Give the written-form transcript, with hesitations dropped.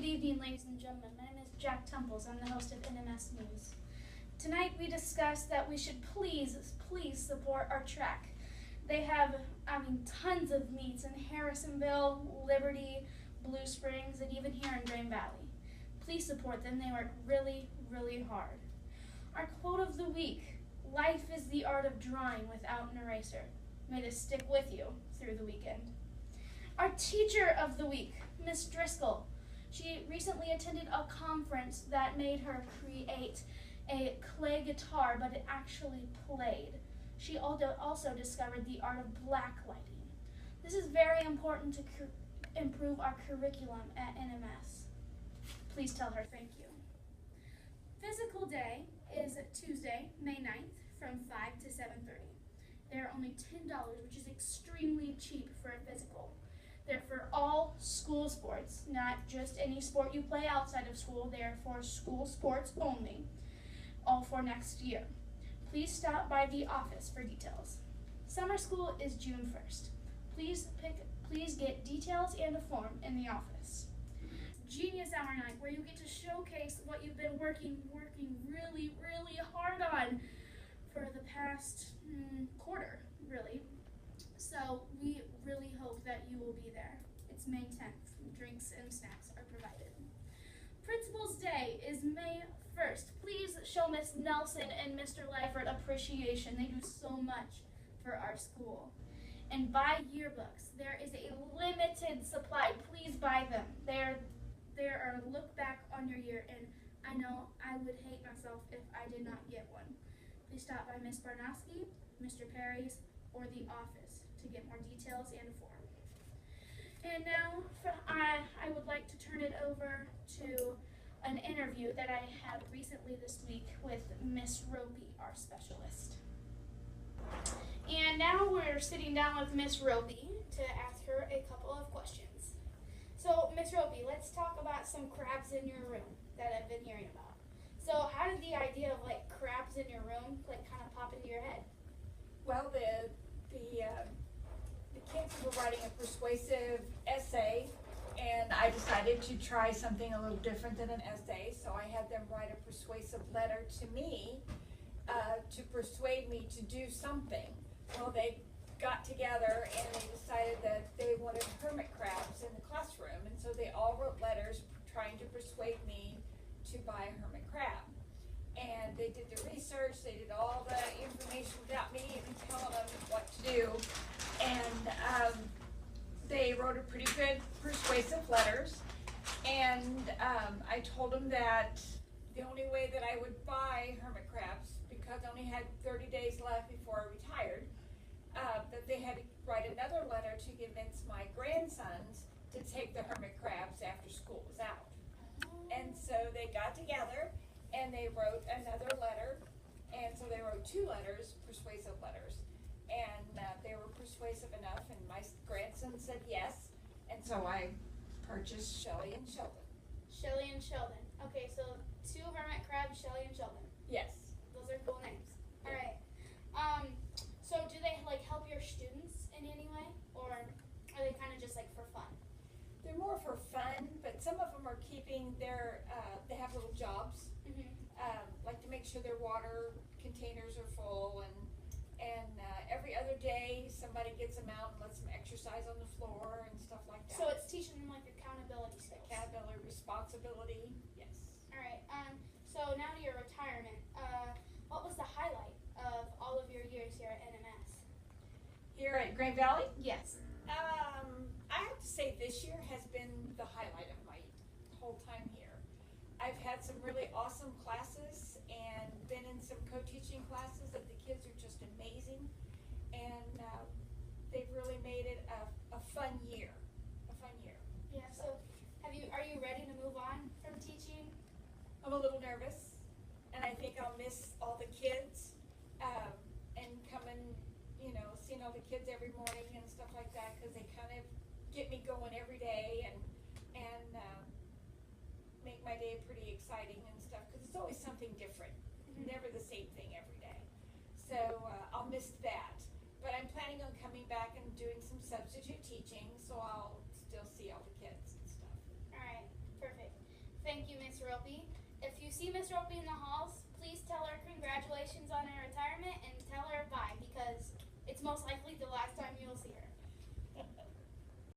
evening, ladies and gentlemen. My name is Jack Temples. I'm the host of NMS News. Tonight we discussed that we should please support our track. They have, tons of meets in Harrisonville, Liberty, Blue Springs, and even here in Green Valley. Please support them. They work really, really hard. Our quote of the week: life is the art of drawing without an eraser. May this stick with you through the weekend. Our teacher of the week, Miss Driscoll. She recently attended a conference that made her create a clay guitar, but it actually played. She also discovered the art of blacklighting. This is very important to improve our curriculum at NMS. Please tell her thank you. Physical Day is Tuesday, May 9th from 5 to 7:30. They're only $10, which is extremely cheap for a physical. They're for all school sports, not just any sport you play outside of school. They're for school sports only, all for next year. Please stop by the office for details. Summer school is June 1st. Please get details and a form in the office. Genius Hour Night, where you get to showcase what you've been working really, really hard on for the past quarter, really. So we really hope that you will be there. It's May 10th. Drinks and snacks are provided. Principal's Day is May 1st. Please show Miss Nelson and Mr. Lyford appreciation. They do so much for our school. And buy yearbooks. There is a limited supply. Please buy them. They're a look back on your year, and I know I would hate myself if I did not get one. Please stop by Miss Barnowski, Mr. Perry's, or the office to get more details and a form. And now I would like to turn it over to an interview that I had recently this week with Miss Ropey, our specialist. And now we're sitting down with Miss Ropey to ask her a couple of questions. So, Miss Ropey, let's talk about some crabs in your room that I've been hearing about. So, how did the idea of crabs in your room kind of pop into your head? Well, the kids were writing a persuasive essay, and I decided to try something a little different than an essay. So I had them write a persuasive letter to me to persuade me to do something. Well, they got together and they decided that they wanted hermit crabs in the classroom, and so they all wrote letters trying to persuade me to buy a hermit crab. And they did the research, they did all the information without me even telling them what to do. And they wrote a pretty good persuasive letters. And I told them that the only way that I would buy hermit crabs, because I only had 30 days left before I retired, that they had to write another letter to convince my grandsons to take the hermit crabs after school was out. And so they got together and they wrote another letter, and so they wrote two letters, persuasive letters, and they were persuasive enough, and my grandson said yes, and so I purchased Shelly and Sheldon. Shelly and Sheldon. Okay, so two hermit crabs, Shelly and Sheldon. Yes. Those are cool names. All right. So do they help your students in any way, or are they kind of just for fun? They're more for fun, but some of them are keeping their, they have little jobs, like to make sure their water containers are full, and every other day somebody gets them out and lets them exercise on the floor and stuff like that. So it's teaching them accountability skills. Accountability, responsibility, yes. All right, so now to your retirement. What was the highlight of all of your years here at NMS? Here at Green Valley? Yes. I have to say this year has been the highlight of my whole time here. I've had some really awesome classes and been in some co-teaching classes that the kids are just amazing, and they've really made it a fun year. Yeah, so are you ready to move on from teaching? I'm a little nervous, and I think I'll miss all the kids, and coming, seeing all the kids every morning and stuff like that, because they kind of get me going every day and make my day pretty exciting and stuff, because it's always something different, never the same thing every day. So I'll miss that, but I'm planning on coming back and doing some substitute teaching, so I'll still see all the kids and stuff. All right, perfect. see Miss Ropey in the halls, please tell her congratulations